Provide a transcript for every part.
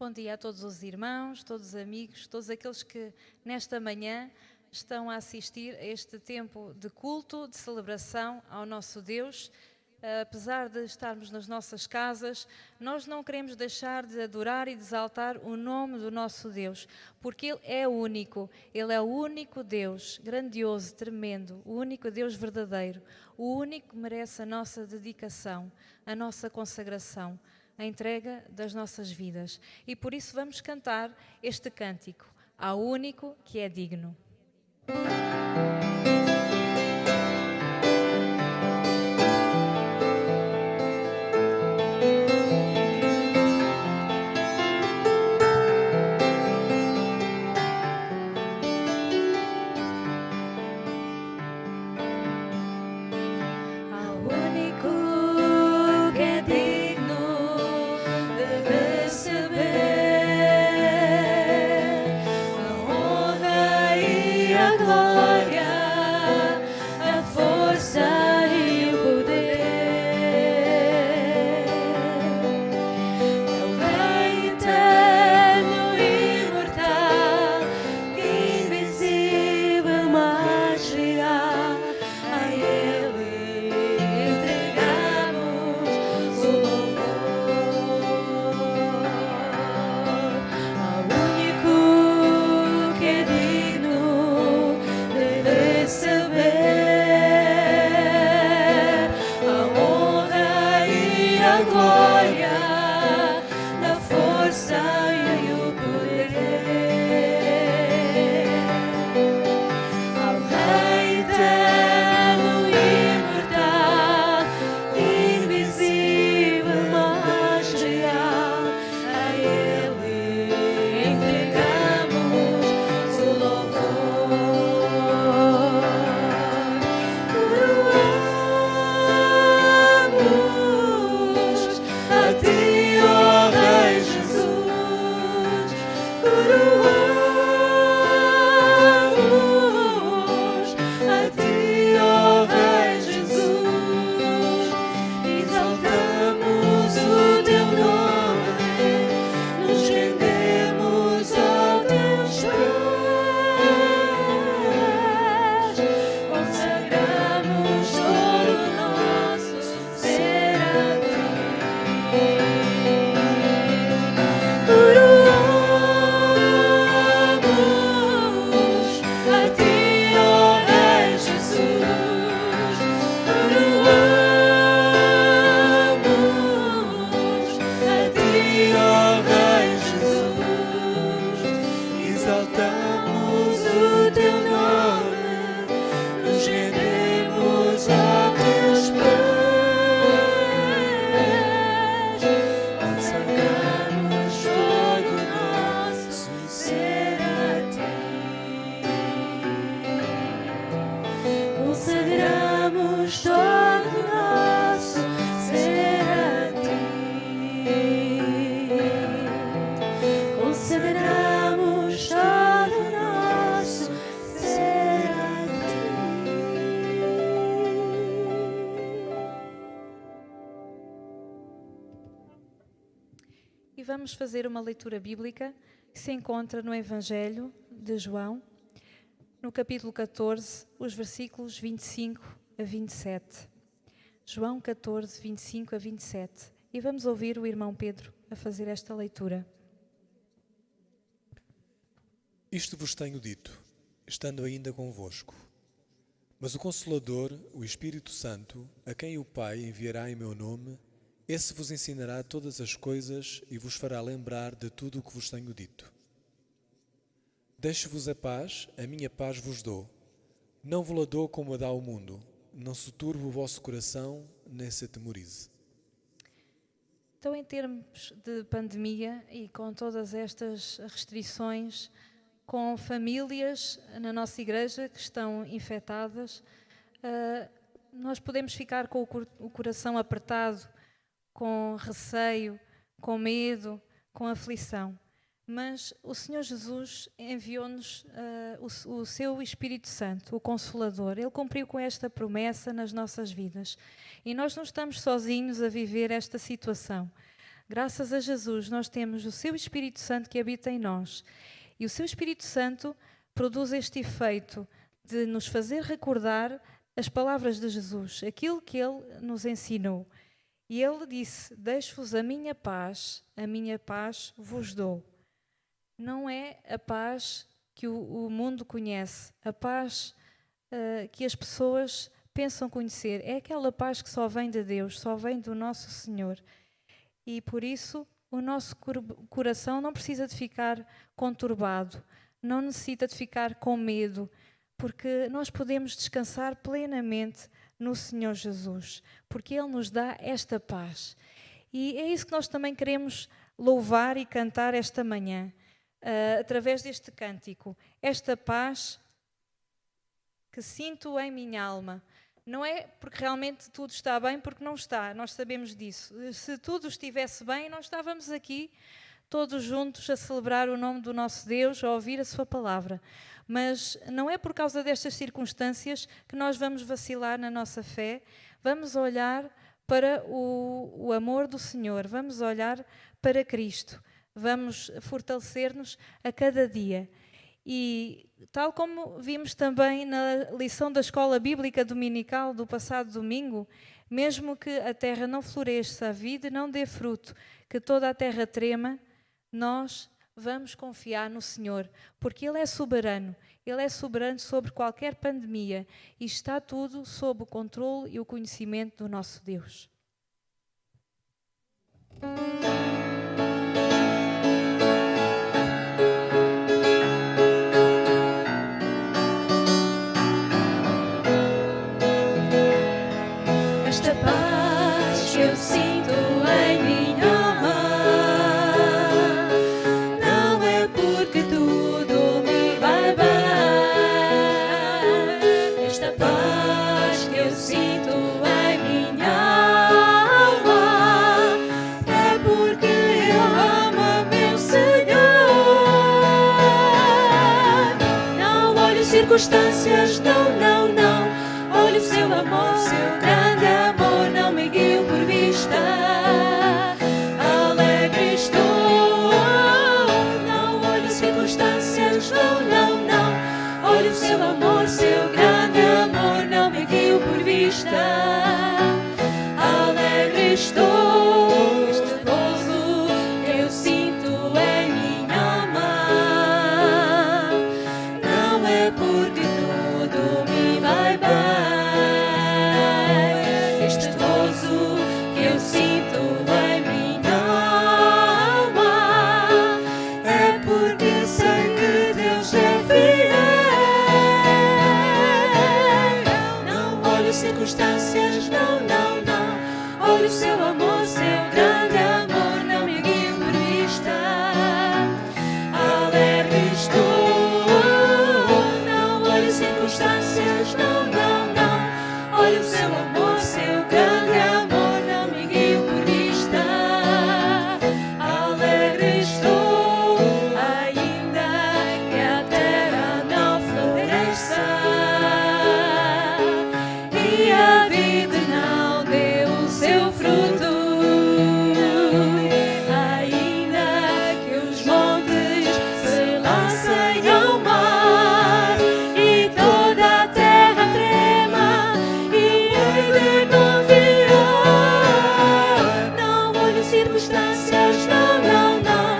Bom dia a todos os irmãos, todos os amigos, todos aqueles que nesta manhã estão a assistir a este tempo de culto, de celebração ao nosso Deus. Apesar de estarmos nas nossas casas, nós não queremos deixar de adorar e de exaltar o nome do nosso Deus, porque Ele é único, Ele é o único Deus, grandioso, tremendo, o único Deus verdadeiro, o único que merece a nossa dedicação, a nossa consagração, a entrega das nossas vidas. E por isso vamos cantar este cântico, ao único que é digno. Vamos fazer uma leitura bíblica que se encontra no Evangelho de João, no capítulo 14, os versículos 25 a 27. João 14, 25 a 27. E vamos ouvir o irmão Pedro a fazer esta leitura. Isto vos tenho dito, estando ainda convosco. Mas o Consolador, o Espírito Santo, a quem o Pai enviará em meu nome, esse vos ensinará todas as coisas e vos fará lembrar de tudo o que vos tenho dito. Deixo-vos a minha paz vos dou. Não vos-la dou como a dá o mundo. Não se turbe o vosso coração, nem se atemorize. Então, em termos de pandemia e com todas estas restrições, com famílias na nossa igreja que estão infectadas, nós podemos ficar com o coração apertado, com receio, com medo, com aflição. Mas o Senhor Jesus enviou-nos o seu Espírito Santo, o Consolador. Ele cumpriu com esta promessa nas nossas vidas. E nós não estamos sozinhos a viver esta situação. Graças a Jesus, nós temos o seu Espírito Santo que habita em nós. E o seu Espírito Santo produz este efeito de nos fazer recordar as palavras de Jesus, aquilo que ele nos ensinou. E ele disse: deixo-vos a minha paz vos dou. Não é a paz que o mundo conhece, a paz que as pessoas pensam conhecer. É aquela paz que só vem de Deus, só vem do nosso Senhor. E por isso o nosso coração não precisa de ficar conturbado, não necessita de ficar com medo, porque nós podemos descansar plenamente no Senhor Jesus, porque Ele nos dá esta paz. E é isso que nós também queremos louvar e cantar esta manhã, através deste cântico. Esta paz que sinto em minha alma. Não é porque realmente tudo está bem, porque não está, nós sabemos disso. Se tudo estivesse bem, nós estávamos aqui todos juntos a celebrar o nome do nosso Deus, a ouvir a sua palavra. Mas não é por causa destas circunstâncias que nós vamos vacilar na nossa fé, vamos olhar para o amor do Senhor, vamos olhar para Cristo, vamos fortalecer-nos a cada dia. E tal como vimos também na lição da Escola Bíblica Dominical do passado domingo, mesmo que a terra não floresça, a vide não dê fruto, que toda a terra trema, nós vamos confiar no Senhor, porque Ele é soberano sobre qualquer pandemia e está tudo sob o controle e o conhecimento do nosso Deus. Esta paz que eu sinto em minha alma não é porque tudo me vai bem. Esta paz que eu sinto em minha alma é porque eu amo meu Senhor. Não olho circunstâncias, não, não, não. Olho o seu amor, seu grande amor, não me guio por vista. Alegre estou, não olho circunstâncias, não, não, não. Olho o seu amor, seu grande amor, não me guio por vista. Alegre estou, este gozo que eu sinto em minha alma não é porque tudo me vai bem. Este gozo que eu sinto em minha alma é porque sei que Deus é fiel. Não olho circunstâncias, não, não, não. Olho o seu amor, seu grande amor, não me guio por vista. Alegre estou, não olho circunstâncias, não, não, não. Olho o seu amor, seu grande amor, não me guio por vista. Alegre estou, ainda que a terra não floresça e a vida não dê o seu fruto. Ainda que os montes se lancem ao mar e toda a terra trema e hei de confiar. Não olho circunstâncias, não, não, não.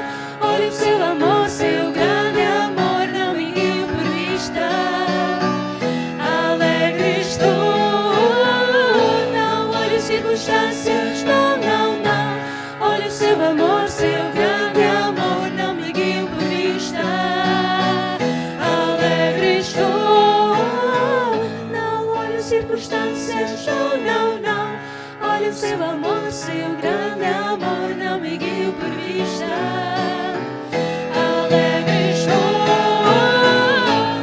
Olho o seu amor, seu grande amor, não me guio por vista. Alegre estou, não olho circunstâncias, não, não, não. Olho o seu amor, seu grande amor, não me guio por vista. Alegre estou, não olho circunstâncias, não, não, não. Olho o seu amor, seu grande amor, não me guio por vista. Alegre estou,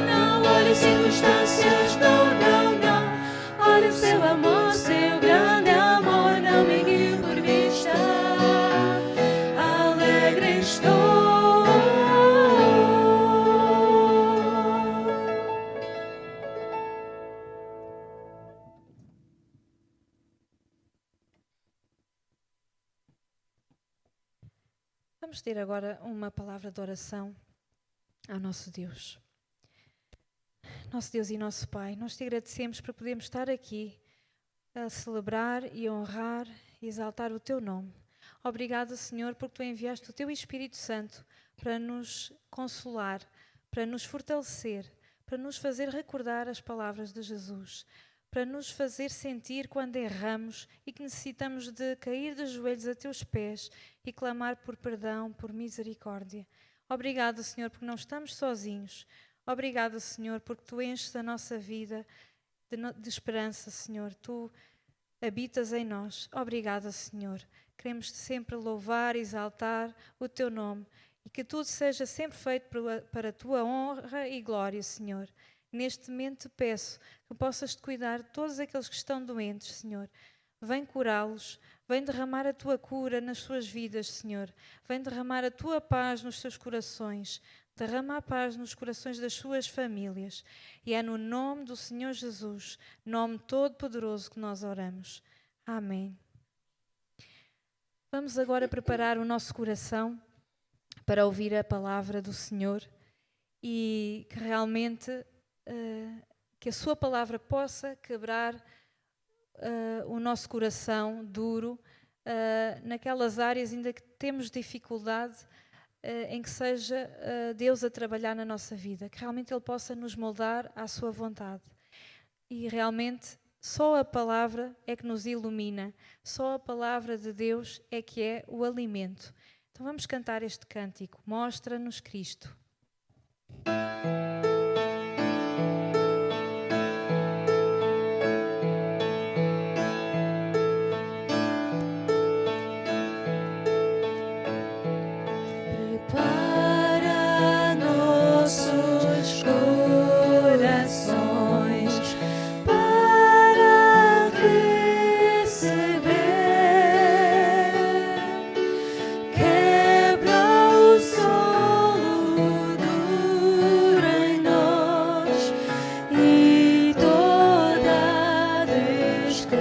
não olho circunstâncias, não, não, não. Olho o seu amor, seu grande amor, não me guio por vista. Alegre estou. Vamos ter agora uma palavra de oração ao nosso Deus. Nosso Deus e nosso Pai, nós te agradecemos por podermos estar aqui a celebrar e honrar e exaltar o teu nome. Obrigado, Senhor, porque tu enviaste o teu Espírito Santo para nos consolar, para nos fortalecer, para nos fazer recordar as palavras de Jesus, para nos fazer sentir quando erramos e que necessitamos de cair de joelhos a teus pés e clamar por perdão, por misericórdia. Obrigado, Senhor, porque não estamos sozinhos. Obrigado, Senhor, porque tu enches a nossa vida de esperança, Senhor. Tu habitas em nós. Obrigado, Senhor. Queremos sempre louvar e exaltar o teu nome e que tudo seja sempre feito para a tua honra e glória, Senhor. Neste momento te peço que possas te cuidar de todos aqueles que estão doentes, Senhor. Vem curá-los, vem derramar a tua cura nas suas vidas, Senhor. Vem derramar a tua paz nos seus corações. Derrama a paz nos corações das suas famílias. E é no nome do Senhor Jesus, nome todo-poderoso, que nós oramos. Amém. Vamos agora preparar o nosso coração para ouvir a palavra do Senhor e que realmente que a sua palavra possa quebrar o nosso coração duro naquelas áreas ainda que temos dificuldade, em que seja Deus a trabalhar na nossa vida, que realmente Ele possa nos moldar à sua vontade. E realmente só a palavra é que nos ilumina, só a palavra de Deus é que é o alimento. Então vamos cantar este cântico, Mostra-nos Cristo. Prepara nossos corações para receber. Quebra o solo duro em nós e toda descrença.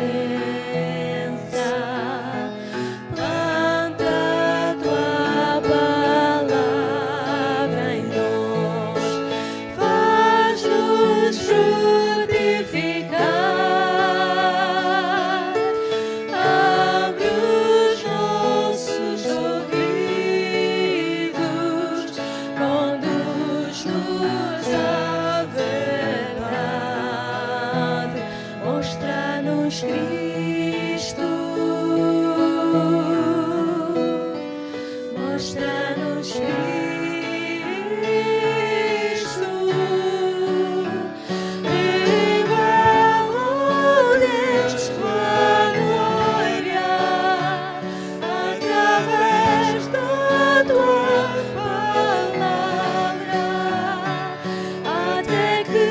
Planta a tua palavra em nós, faz-nos frutificar. Abre os nossos ouvidos, conduz-nos à verdade, mostra-nos Cristo, mostra-nos Cristo, revela-nos tua glória através da tua palavra, até que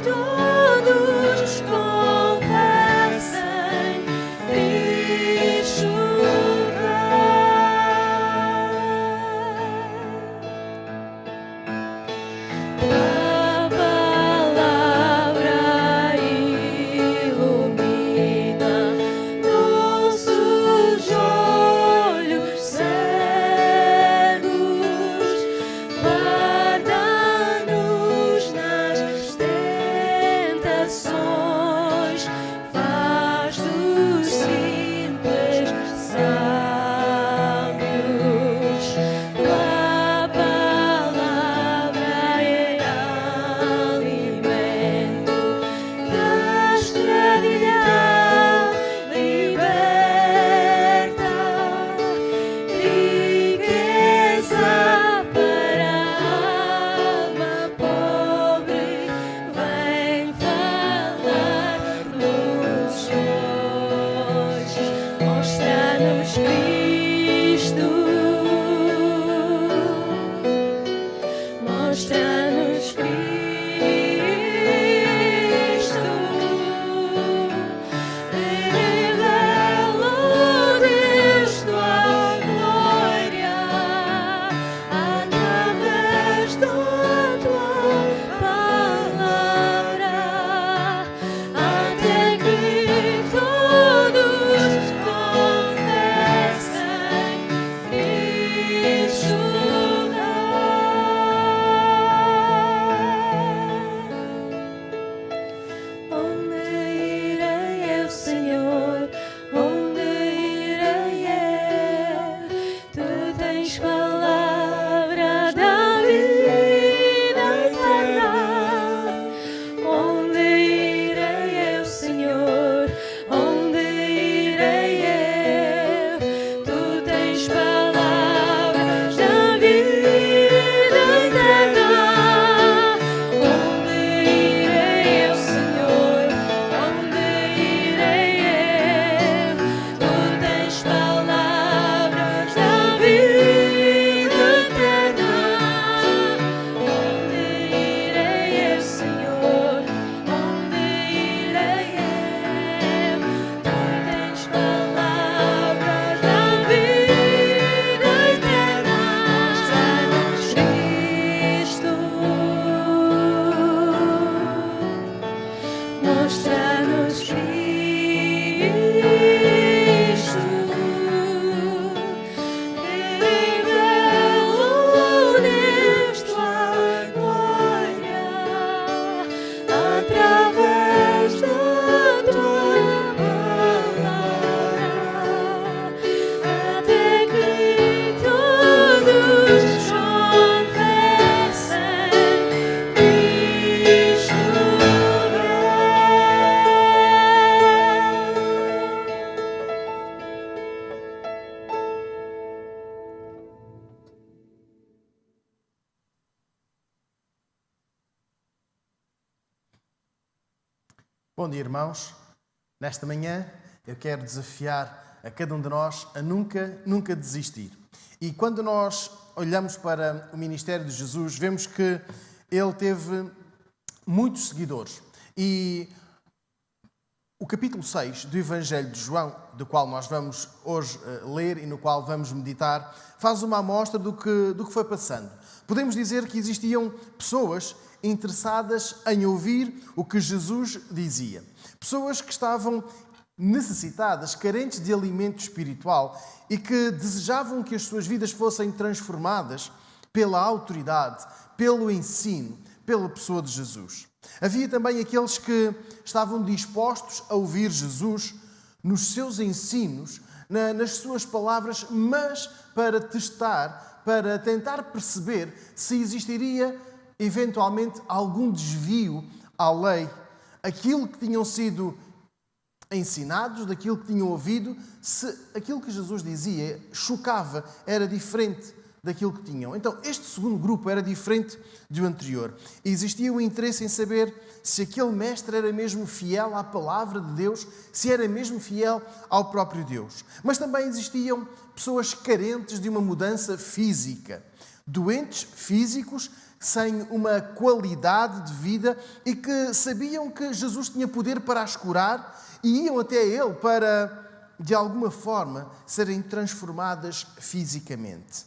todos confessem Cristo Tua palavra ilumina nossos olhos cegos, guarda-nos nas tentações, faz dos simples sábios. Tua palavra é alimento, da escravidão liberta, riqueza para a alma pobre, vem falar-nos hoje, mostra-nos Cristo, mostra-nos Cristo, revela-nos tua glória através da tua palavra, até que todos confessem Bom dia, irmãos. Nesta manhã eu quero desafiar a cada um de nós a nunca desistir. E quando nós olhamos para o ministério de Jesus, vemos que ele teve muitos seguidores. E o capítulo 6 do Evangelho de João, do qual nós vamos hoje ler e no qual vamos meditar, faz uma amostra do que foi passando. Podemos dizer que existiam pessoas interessadas em ouvir o que Jesus dizia. Pessoas que estavam necessitadas, carentes de alimento espiritual e que desejavam que as suas vidas fossem transformadas pela autoridade, pelo ensino, pela pessoa de Jesus. Havia também aqueles que estavam dispostos a ouvir Jesus nos seus ensinos, nas suas palavras, mas para testar, para tentar perceber se existiria eventualmente algum desvio à lei, aquilo que tinham sido ensinados, daquilo que tinham ouvido, se aquilo que Jesus dizia chocava, era diferente daquilo que tinham. Então, este segundo grupo era diferente do anterior. E existia um interesse em saber se aquele mestre era mesmo fiel à palavra de Deus, se era mesmo fiel ao próprio Deus. Mas também existiam pessoas carentes de uma mudança física, doentes físicos, sem uma qualidade de vida e que sabiam que Jesus tinha poder para as curar e iam até ele para, de alguma forma, serem transformadas fisicamente.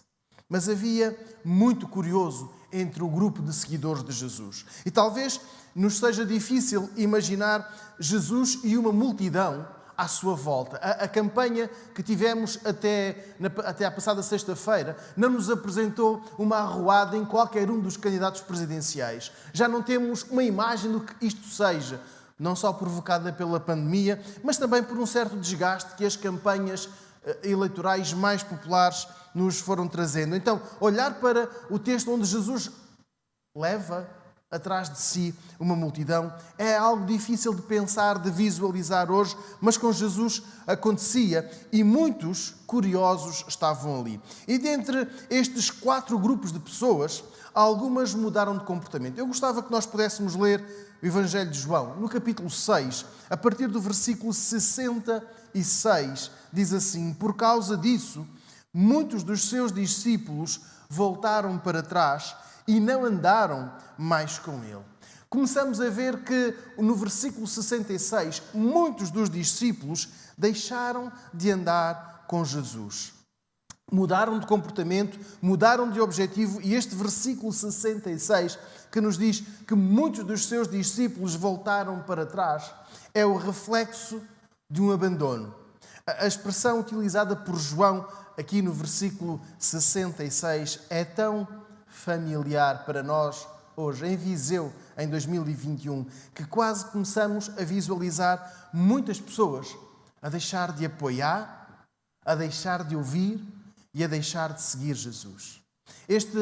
Mas havia muito curioso entre o grupo de seguidores de Jesus. E talvez nos seja difícil imaginar Jesus e uma multidão à sua volta. A campanha que tivemos até à passada sexta-feira não nos apresentou uma arruada em qualquer um dos candidatos presidenciais. Já não temos uma imagem do que isto seja, não só provocada pela pandemia, mas também por um certo desgaste que as campanhas eleitorais mais populares nos foram trazendo. Então, olhar para o texto onde Jesus leva atrás de si uma multidão é algo difícil de pensar, de visualizar hoje, mas com Jesus acontecia e muitos curiosos estavam ali. E dentre estes 4 grupos de pessoas, algumas mudaram de comportamento. Eu gostava que nós pudéssemos ler o Evangelho de João, no capítulo 6, a partir do versículo 66, diz assim: por causa disso, muitos dos seus discípulos voltaram para trás e não andaram mais com ele. Começamos a ver que no versículo 66, muitos dos discípulos deixaram de andar com Jesus. Mudaram de comportamento, mudaram de objetivo, e este versículo 66, que nos diz que muitos dos seus discípulos voltaram para trás, é o reflexo de um abandono. A expressão utilizada por João aqui no versículo 66 é tão familiar para nós hoje, em Viseu, em 2021, que quase começamos a visualizar muitas pessoas a deixar de apoiar, a deixar de ouvir e a deixar de seguir Jesus. Este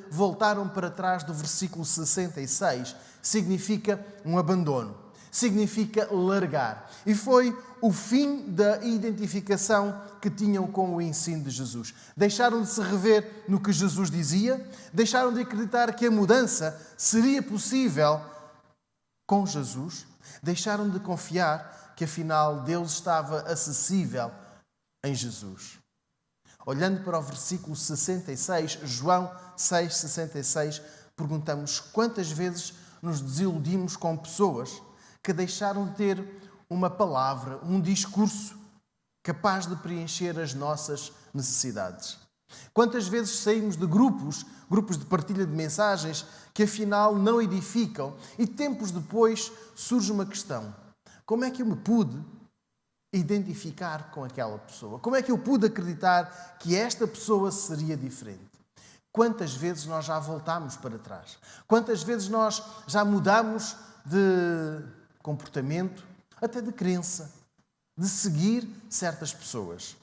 voltaram para trás do versículo 66 significa um abandono, significa largar. E foi o fim da identificação que tinham com o ensino de Jesus. Deixaram de se rever no que Jesus dizia, deixaram de acreditar que a mudança seria possível com Jesus, deixaram de confiar que afinal Deus estava acessível em Jesus. Olhando para o versículo 66, João 6,66, perguntamos quantas vezes nos desiludimos com pessoas que deixaram de ter uma palavra, um discurso capaz de preencher as nossas necessidades. Quantas vezes saímos de grupos de partilha de mensagens que afinal não edificam e tempos depois surge uma questão: como é que eu me pude identificar com aquela pessoa? Como é que eu pude acreditar que esta pessoa seria diferente? Quantas vezes nós já voltámos para trás? Quantas vezes nós já mudamos de comportamento, até de crença, de seguir certas pessoas?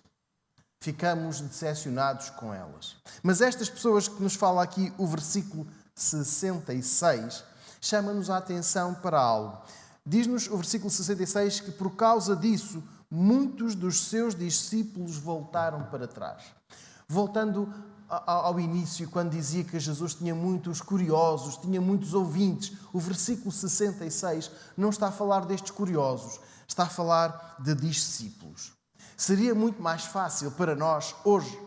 Ficamos decepcionados com elas. Mas estas pessoas que nos fala aqui o versículo 66 chama-nos a atenção para algo. Diz-nos o versículo 66 que por causa disso muitos dos seus discípulos voltaram para trás. Voltando ao início, quando dizia que Jesus tinha muitos curiosos, tinha muitos ouvintes, o versículo 66 não está a falar destes curiosos, está a falar de discípulos. Seria muito mais fácil para nós, hoje,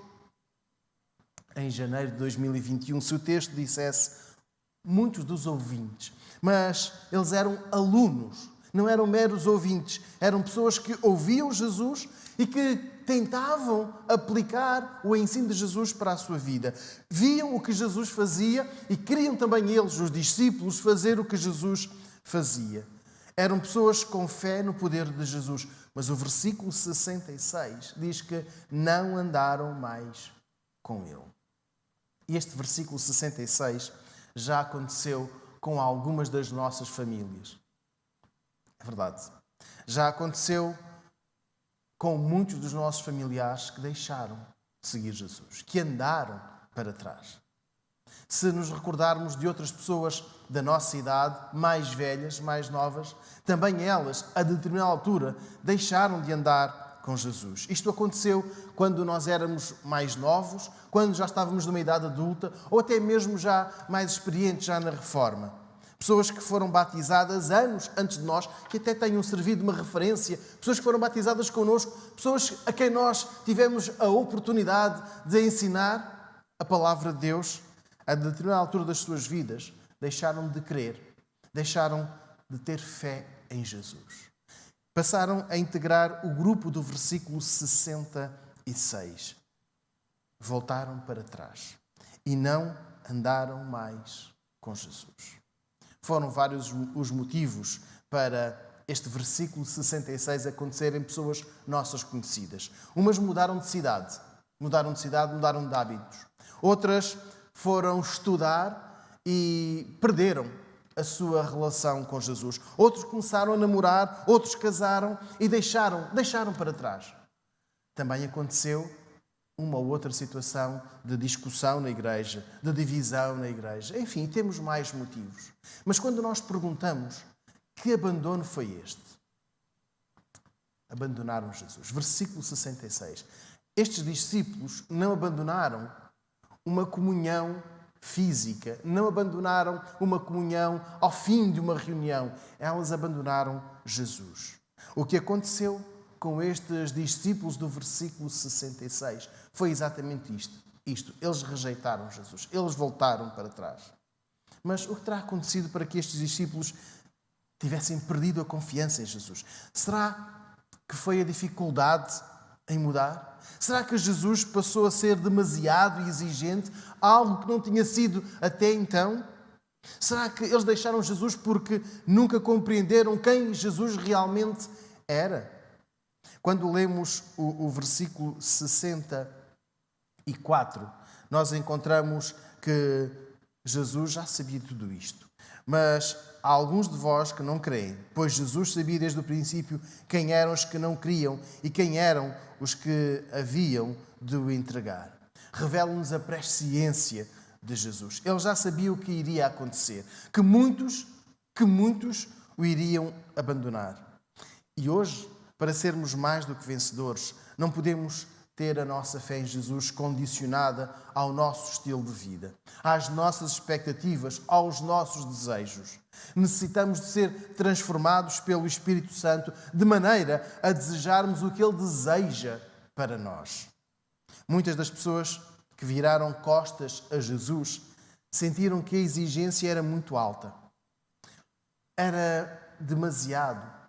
em janeiro de 2021, se o texto dissesse muitos dos ouvintes, mas eles eram alunos, não eram meros ouvintes, eram pessoas que ouviam Jesus e que tentavam aplicar o ensino de Jesus para a sua vida. Viam o que Jesus fazia e queriam também eles, os discípulos, fazer o que Jesus fazia. Eram pessoas com fé no poder de Jesus. Mas o versículo 66 diz que não andaram mais com ele. E este versículo 66 já aconteceu com algumas das nossas famílias. É verdade. Já aconteceu com muitos dos nossos familiares que deixaram de seguir Jesus, que andaram para trás. Se nos recordarmos de outras pessoas da nossa idade, mais velhas, mais novas, também elas, a determinada altura, deixaram de andar com Jesus. Isto aconteceu quando nós éramos mais novos, quando já estávamos numa idade adulta, ou até mesmo já mais experientes, já na reforma. Pessoas que foram batizadas anos antes de nós, que até tenham servido de uma referência, pessoas que foram batizadas connosco, pessoas a quem nós tivemos a oportunidade de ensinar a palavra de Deus, a determinada altura das suas vidas, deixaram de crer, deixaram de ter fé em Jesus. Passaram a integrar o grupo do versículo 66. Voltaram para trás e não andaram mais com Jesus. Foram vários os motivos para este versículo 66 acontecer em pessoas nossas conhecidas. Umas mudaram de cidade, mudaram de hábitos. Outras foram estudar e perderam a sua relação com Jesus. Outros começaram a namorar, outros casaram e deixaram para trás. Também aconteceu uma ou outra situação de discussão na igreja, de divisão na igreja. Enfim, temos mais motivos. Mas quando nós perguntamos que abandono foi este? Abandonaram Jesus. Versículo 66. Estes discípulos não abandonaram uma comunhão física, não abandonaram uma comunhão ao fim de uma reunião. Elas abandonaram Jesus. O que aconteceu com estes discípulos do versículo 66 foi exatamente isto. Eles rejeitaram Jesus. Eles voltaram para trás. Mas o que terá acontecido para que estes discípulos tivessem perdido a confiança em Jesus? Será que foi a dificuldade em mudar? Será que Jesus passou a ser demasiado exigente? Algo que não tinha sido até então? Será que eles deixaram Jesus porque nunca compreenderam quem Jesus realmente era? Quando lemos o versículo 64, nós encontramos que Jesus já sabia tudo isto. Mas há alguns de vós que não creem, pois Jesus sabia desde o princípio quem eram os que não criam e quem eram os que haviam de o entregar. Revela-nos a presciência de Jesus. Ele já sabia o que iria acontecer, que muitos o iriam abandonar. E hoje, para sermos mais do que vencedores, não podemos ter a nossa fé em Jesus condicionada ao nosso estilo de vida, às nossas expectativas, aos nossos desejos. Necessitamos de ser transformados pelo Espírito Santo de maneira a desejarmos o que Ele deseja para nós. Muitas das pessoas que viraram costas a Jesus sentiram que a exigência era muito alta. Era demasiado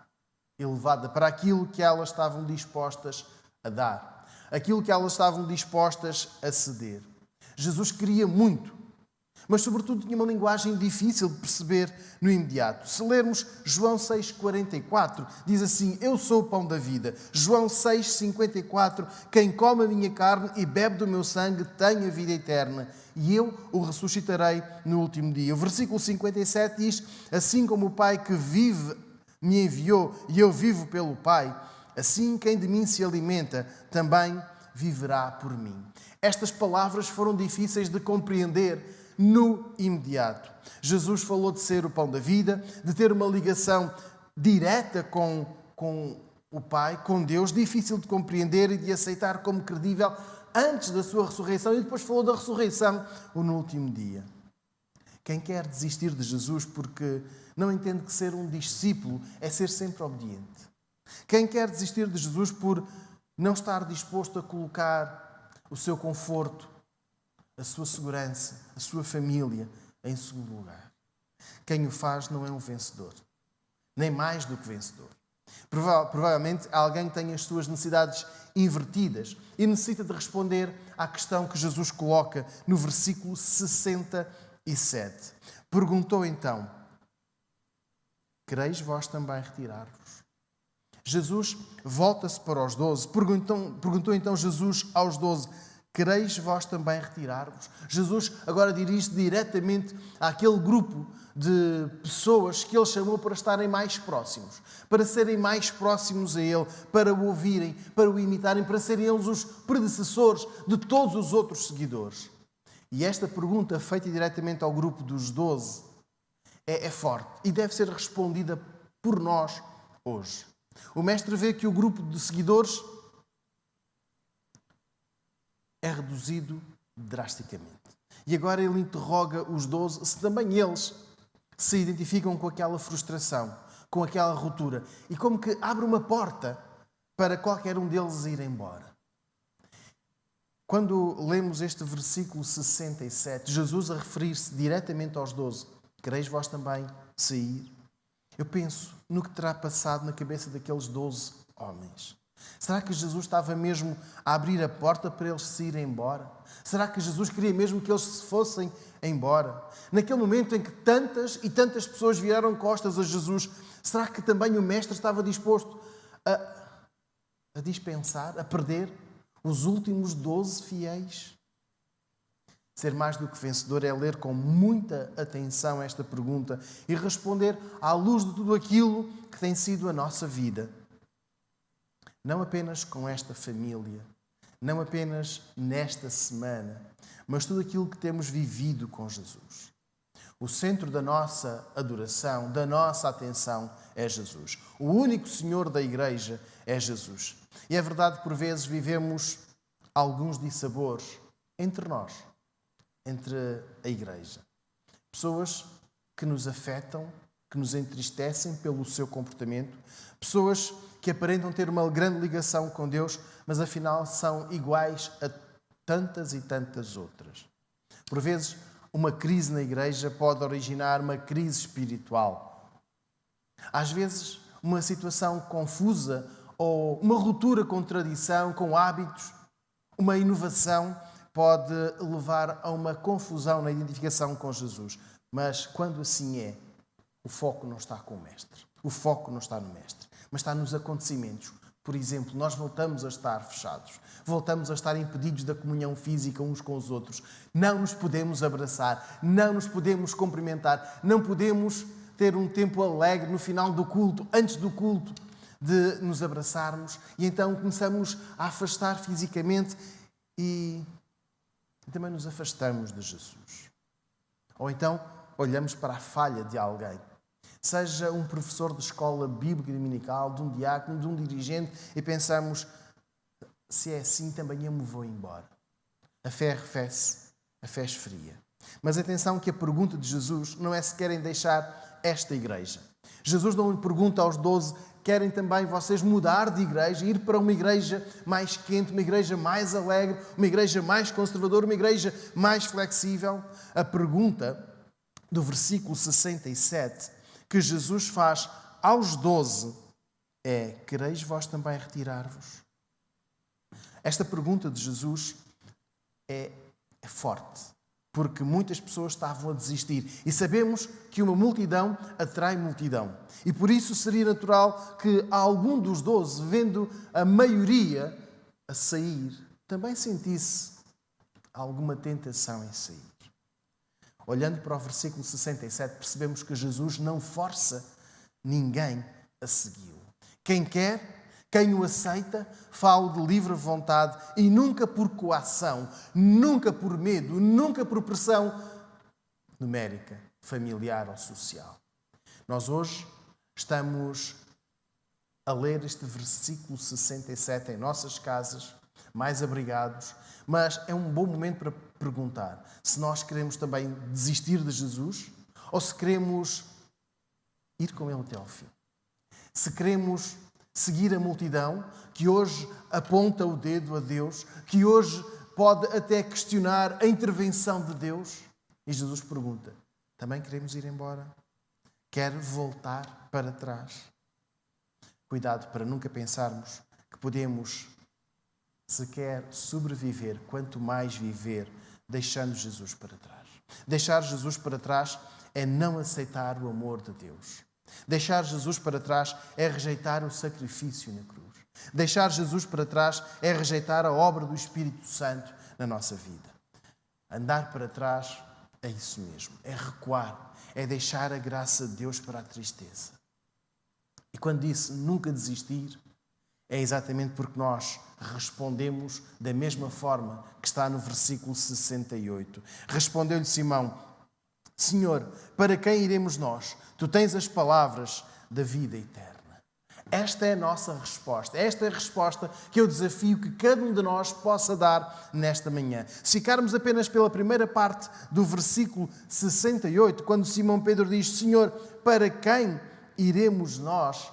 elevada para aquilo que elas estavam dispostas a dar, aquilo que elas estavam dispostas a ceder. Jesus queria muito, mas sobretudo tinha uma linguagem difícil de perceber no imediato. Se lermos João 6,44, diz assim: eu sou o pão da vida. João 6,54, quem come a minha carne e bebe do meu sangue tem a vida eterna, e eu o ressuscitarei no último dia. O versículo 57 diz: assim como o Pai que vive me enviou e eu vivo pelo Pai, assim quem de mim se alimenta também viverá por mim. Estas palavras foram difíceis de compreender no imediato. Jesus falou de ser o pão da vida, de ter uma ligação direta com o Pai, com Deus, difícil de compreender e de aceitar como credível, antes da sua ressurreição e depois falou da ressurreição no último dia. Quem quer desistir de Jesus porque não entende que ser um discípulo é ser sempre obediente. Quem quer desistir de Jesus por não estar disposto a colocar o seu conforto, a sua segurança, a sua família em segundo lugar. Quem o faz não é um vencedor, nem mais do que vencedor. Provavelmente alguém tem as suas necessidades invertidas e necessita de responder à questão que Jesus coloca no versículo 67. Perguntou então: quereis vós também retirar-vos? Jesus volta-se para os 12. Perguntou então Jesus aos 12: quereis vós também retirar-vos? Jesus agora dirige-se diretamente àquele grupo de pessoas que ele chamou para estarem mais próximos, para serem mais próximos a ele, para o ouvirem, para o imitarem, para serem eles os predecessores de todos os outros seguidores. E esta pergunta, feita diretamente ao grupo dos 12, é forte e deve ser respondida por nós hoje. O Mestre vê que o grupo de seguidores é reduzido drasticamente. E agora ele interroga os 12 se também eles se identificam com aquela frustração, com aquela ruptura, e como que abre uma porta para qualquer um deles ir embora. Quando lemos este versículo 67, Jesus a referir-se diretamente aos 12, quereis vós também sair? Eu penso no que terá passado na cabeça daqueles 12 homens. Será que Jesus estava mesmo a abrir a porta para eles se irem embora? Será que Jesus queria mesmo que eles se fossem embora? Naquele momento em que tantas e tantas pessoas viraram costas a Jesus, será que também o Mestre estava disposto a dispensar, a perder os últimos 12 fiéis? Ser mais do que vencedor é ler com muita atenção esta pergunta e responder à luz de tudo aquilo que tem sido a nossa vida. Não apenas com esta família, não apenas nesta semana, mas tudo aquilo que temos vivido com Jesus. O centro da nossa adoração, da nossa atenção é Jesus. O único Senhor da Igreja é Jesus. E é verdade que por vezes vivemos alguns dissabores entre nós, entre a Igreja. Pessoas que nos afetam, que nos entristecem pelo seu comportamento, pessoas que aparentam ter uma grande ligação com Deus, mas afinal são iguais a tantas e tantas outras. Por vezes, uma crise na igreja pode originar uma crise espiritual. Às vezes, uma situação confusa ou uma ruptura com tradição, com hábitos, uma inovação pode levar a uma confusão na identificação com Jesus. Mas quando assim é, o foco não está com o Mestre. O foco não está no Mestre, mas está nos acontecimentos. Por exemplo, nós voltamos a estar fechados. Voltamos a estar impedidos da comunhão física uns com os outros. Não nos podemos abraçar. Não nos podemos cumprimentar. Não podemos ter um tempo alegre no final do culto, antes do culto, de nos abraçarmos. E então começamos a afastar fisicamente e também nos afastamos de Jesus. Ou então olhamos para a falha de alguém. Seja um professor de escola bíblica dominical, de um diácono, de um dirigente, e pensamos, se é assim também eu me vou embora. A fé arrefece, a fé esfria. Mas atenção que a pergunta de Jesus não é se querem deixar esta igreja. Jesus não lhe pergunta aos 12, querem também vocês mudar de igreja, ir para uma igreja mais quente, uma igreja mais alegre, uma igreja mais conservadora, uma igreja mais flexível? A pergunta do versículo 67 que Jesus faz aos 12 é: quereis vós também retirar-vos? Esta pergunta de Jesus é forte, porque muitas pessoas estavam a desistir. E sabemos que uma multidão atrai multidão. E por isso seria natural que algum dos 12, vendo a maioria a sair, também sentisse alguma tentação em sair. Olhando para o versículo 67, percebemos que Jesus não força ninguém a segui-lo. Quem quer, quem o aceita, fala de livre vontade e nunca por coação, nunca por medo, nunca por pressão numérica, familiar ou social. Nós hoje estamos a ler este versículo 67 em nossas casas, mais abrigados, mas é um bom momento para perguntar se nós queremos também desistir de Jesus ou se queremos ir com Ele até ao fim. Se queremos seguir a multidão que hoje aponta o dedo a Deus, que hoje pode até questionar a intervenção de Deus. E Jesus pergunta, também queremos ir embora? Quer voltar para trás? Cuidado para nunca pensarmos que podemos sequer sobreviver, quanto mais viver, deixando Jesus para trás. Deixar Jesus para trás é não aceitar o amor de Deus. Deixar Jesus para trás é rejeitar o sacrifício na cruz. Deixar Jesus para trás é rejeitar a obra do Espírito Santo na nossa vida. Andar para trás é isso mesmo, é recuar, é deixar a graça de Deus para a tristeza. E quando disse nunca desistir, é exatamente porque nós respondemos da mesma forma que está no versículo 68. Respondeu-lhe Simão, Senhor, para quem iremos nós? Tu tens as palavras da vida eterna. Esta é a nossa resposta. Esta é a resposta que eu desafio que cada um de nós possa dar nesta manhã. Se ficarmos apenas pela primeira parte do versículo 68, quando Simão Pedro diz, Senhor, para quem iremos nós?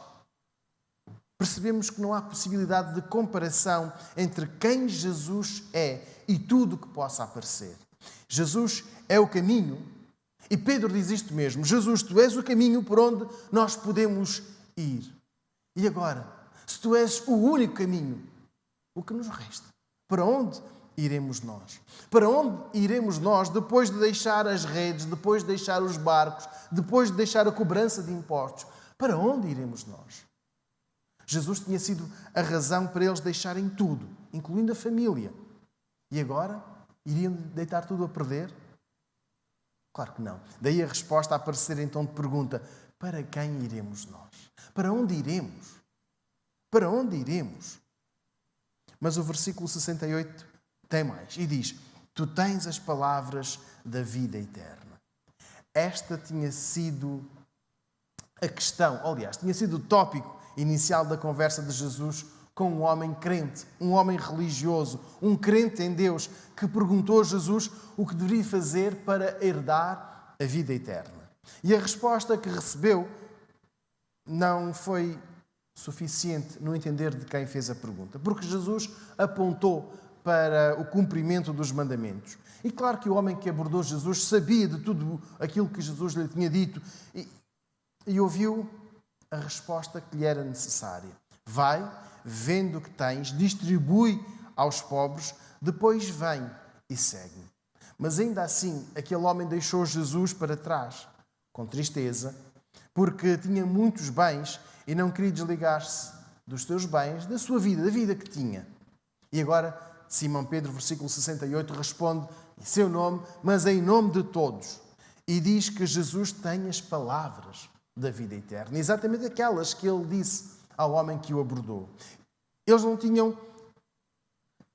Percebemos que não há possibilidade de comparação entre quem Jesus é e tudo o que possa aparecer. Jesus é o caminho. E Pedro diz isto mesmo. Jesus, tu és o caminho por onde nós podemos ir. E agora, se tu és o único caminho, o que nos resta? Para onde iremos nós? Para onde iremos nós depois de deixar as redes, depois de deixar os barcos, depois de deixar a cobrança de impostos? Para onde iremos nós? Jesus tinha sido a razão para eles deixarem tudo, incluindo a família. E agora? Iriam deitar tudo a perder? Claro que não. Daí a resposta a aparecer então de pergunta, para quem iremos nós? Para onde iremos? Para onde iremos? Mas o versículo 68 tem mais e diz, tu tens as palavras da vida eterna. Esta tinha sido a questão, aliás, tinha sido o tópico inicial da conversa de Jesus com um homem crente, um homem religioso, um crente em Deus, que perguntou a Jesus o que deveria fazer para herdar a vida eterna. E a resposta que recebeu não foi suficiente no entender de quem fez a pergunta, porque Jesus apontou para o cumprimento dos mandamentos. E claro que o homem que abordou Jesus sabia de tudo aquilo que Jesus lhe tinha dito e ouviu a resposta que lhe era necessária. Vai, vende o que tens, distribui aos pobres, depois vem e segue-me. Mas ainda assim, aquele homem deixou Jesus para trás, com tristeza, porque tinha muitos bens e não queria desligar-se dos seus bens, da sua vida, da vida que tinha. E agora, Simão Pedro, versículo 68, responde em seu nome, mas em nome de todos. E diz que Jesus tem as palavras da vida eterna. Exatamente aquelas que ele disse ao homem que o abordou. Eles não tinham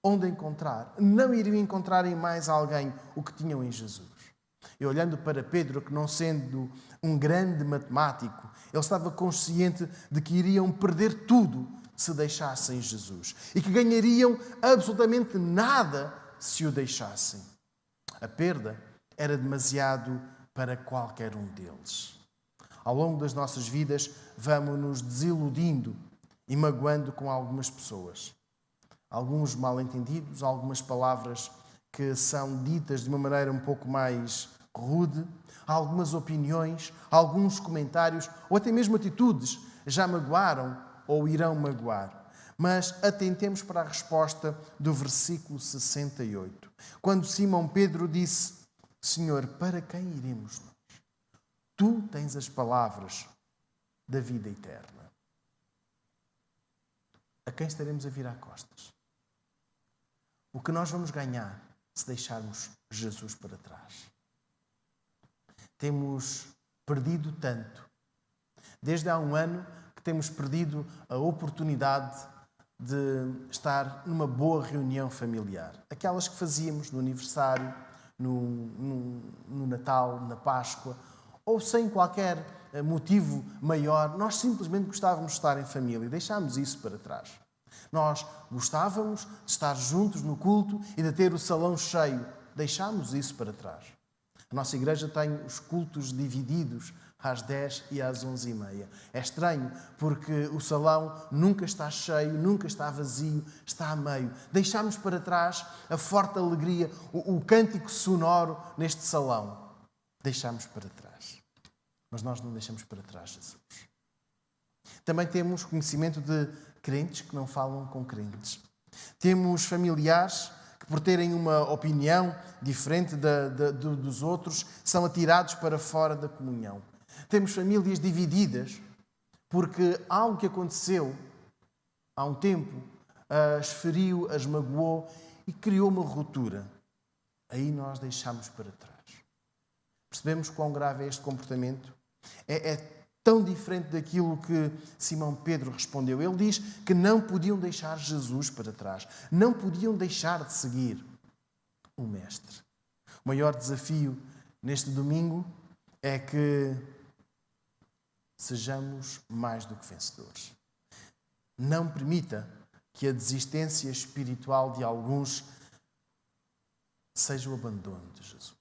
onde encontrar. Não iriam encontrar em mais alguém o que tinham em Jesus. E olhando para Pedro, que não sendo um grande matemático, ele estava consciente de que iriam perder tudo se deixassem Jesus. E que ganhariam absolutamente nada se o deixassem. A perda era demasiado para qualquer um deles. Ao longo das nossas vidas, vamos nos desiludindo e magoando com algumas pessoas. Alguns mal-entendidos, algumas palavras que são ditas de uma maneira um pouco mais rude, algumas opiniões, alguns comentários ou até mesmo atitudes já magoaram ou irão magoar. Mas atentemos para a resposta do versículo 68. Quando Simão Pedro disse, Senhor, para quem iremos nós? Tu tens as palavras da vida eterna. A quem estaremos a virar costas? O que nós vamos ganhar se deixarmos Jesus para trás? Temos perdido tanto. Desde há um ano que temos perdido a oportunidade de estar numa boa reunião familiar. Aquelas que fazíamos no aniversário, no Natal, na Páscoa, ou sem qualquer motivo maior, nós simplesmente gostávamos de estar em família e deixámos isso para trás. Nós gostávamos de estar juntos no culto e de ter o salão cheio. Deixámos isso para trás. A nossa igreja tem os cultos divididos às 10 e às 11h30. É estranho porque o salão nunca está cheio, nunca está vazio, está a meio. Deixámos para trás a forte alegria, o cântico sonoro neste salão. Deixámos para trás. Mas nós não deixamos para trás Jesus. Também temos conhecimento de crentes que não falam com crentes. Temos familiares que, por terem uma opinião diferente dos outros, são atirados para fora da comunhão. Temos famílias divididas porque algo que aconteceu há um tempo as feriu, as magoou e criou uma ruptura. Aí nós deixamos para trás. Percebemos quão grave é este comportamento? É tão diferente daquilo que Simão Pedro respondeu. Ele diz que não podiam deixar Jesus para trás. Não podiam deixar de seguir o Mestre. O maior desafio neste domingo é que sejamos mais do que vencedores. Não permita que a desistência espiritual de alguns seja o abandono de Jesus.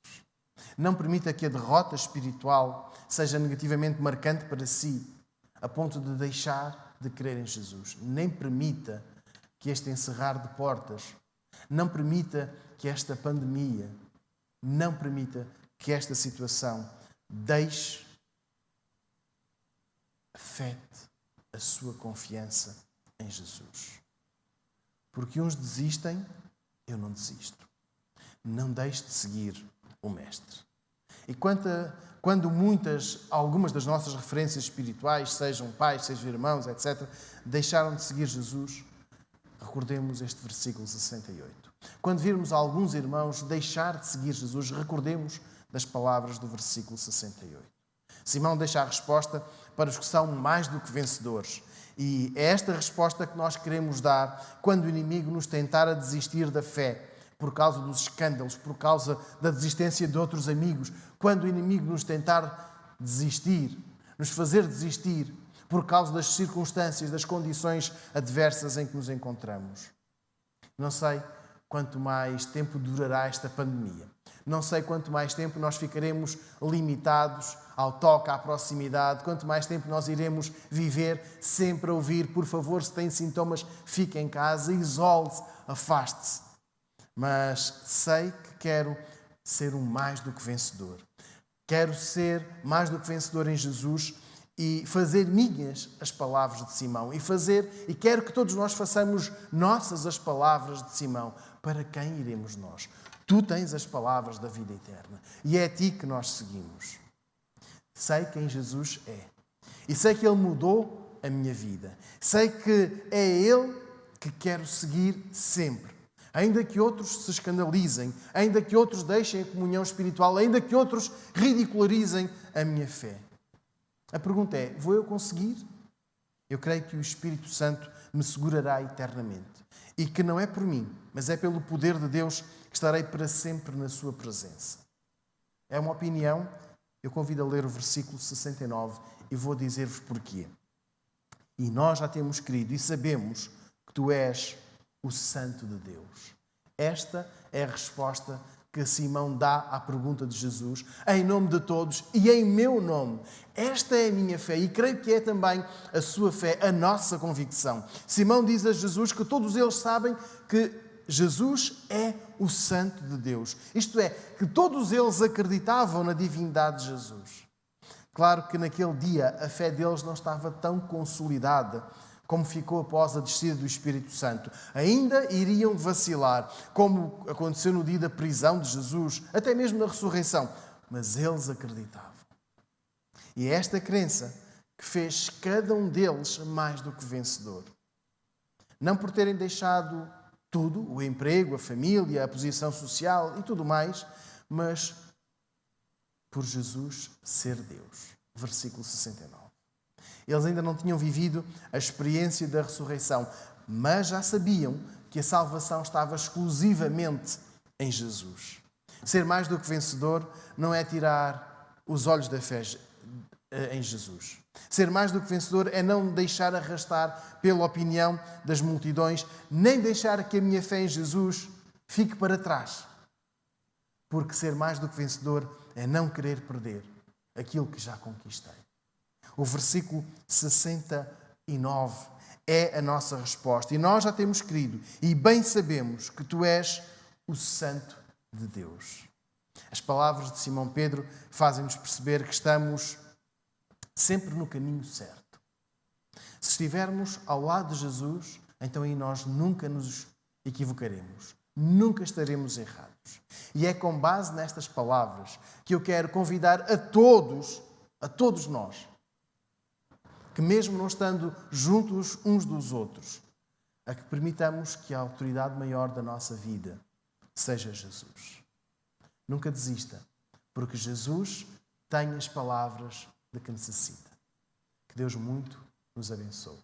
Não permita que a derrota espiritual seja negativamente marcante para si, a ponto de deixar de crer em Jesus. Nem permita que este encerrar de portas, não permita que esta pandemia, não permita que esta situação afete a sua confiança em Jesus. Porque uns desistem, eu não desisto. Não deixe de seguir o Mestre. E quando algumas das nossas referências espirituais, sejam pais, sejam irmãos, etc., deixaram de seguir Jesus, recordemos este versículo 68. Quando virmos alguns irmãos deixar de seguir Jesus, recordemos das palavras do versículo 68. Simão deixa a resposta para os que são mais do que vencedores. E é esta resposta que nós queremos dar quando o inimigo nos tentar a desistir da fé, por causa dos escândalos, por causa da desistência de outros amigos, quando o inimigo nos tentar desistir, nos fazer desistir, por causa das circunstâncias, das condições adversas em que nos encontramos. Não sei quanto mais tempo durará esta pandemia. Não sei quanto mais tempo nós ficaremos limitados ao toque, à proximidade, quanto mais tempo nós iremos viver sempre a ouvir, por favor, se tem sintomas, fique em casa, isole-se, afaste-se. Mas sei que quero ser um mais do que vencedor. Quero ser mais do que vencedor em Jesus e fazer minhas as palavras de Simão. E quero que todos nós façamos nossas as palavras de Simão. Para quem iremos nós? Tu tens as palavras da vida eterna. E é a ti que nós seguimos. Sei quem Jesus é. E sei que Ele mudou a minha vida. Sei que é Ele que quero seguir sempre. Ainda que outros se escandalizem, ainda que outros deixem a comunhão espiritual, ainda que outros ridicularizem a minha fé. A pergunta é, vou eu conseguir? Eu creio que o Espírito Santo me segurará eternamente. E que não é por mim, mas é pelo poder de Deus que estarei para sempre na sua presença. É uma opinião. Eu convido a ler o versículo 69 e vou dizer-vos porquê. E nós já temos crido e sabemos que tu és o Santo de Deus. Esta é a resposta que Simão dá à pergunta de Jesus, em nome de todos e em meu nome. Esta é a minha fé e creio que é também a sua fé, a nossa convicção. Simão diz a Jesus que todos eles sabem que Jesus é o Santo de Deus. Isto é, que todos eles acreditavam na divindade de Jesus. Claro que naquele dia a fé deles não estava tão consolidada como ficou após a descida do Espírito Santo. Ainda iriam vacilar, como aconteceu no dia da prisão de Jesus, até mesmo na ressurreição. Mas eles acreditavam. E é esta crença que fez cada um deles mais do que vencedor. Não por terem deixado tudo, o emprego, a família, a posição social e tudo mais, mas por Jesus ser Deus. Versículo 69. Eles ainda não tinham vivido a experiência da ressurreição, mas já sabiam que a salvação estava exclusivamente em Jesus. Ser mais do que vencedor não é tirar os olhos da fé. em Jesus. Ser mais do que vencedor é não deixar arrastar pela opinião das multidões, nem deixar que a minha fé em Jesus fique para trás. Porque ser mais do que vencedor é não querer perder aquilo que já conquistei. O versículo 69 é a nossa resposta. E nós já temos crido e bem sabemos que tu és o Santo de Deus. As palavras de Simão Pedro fazem-nos perceber que estamos sempre no caminho certo. Se estivermos ao lado de Jesus, então aí nós nunca nos equivocaremos. Nunca estaremos errados. E é com base nestas palavras que eu quero convidar a todos nós, que mesmo não estando juntos uns dos outros, a que permitamos que a autoridade maior da nossa vida seja Jesus. Nunca desista, porque Jesus tem as palavras de que necessita. Que Deus muito nos abençoe.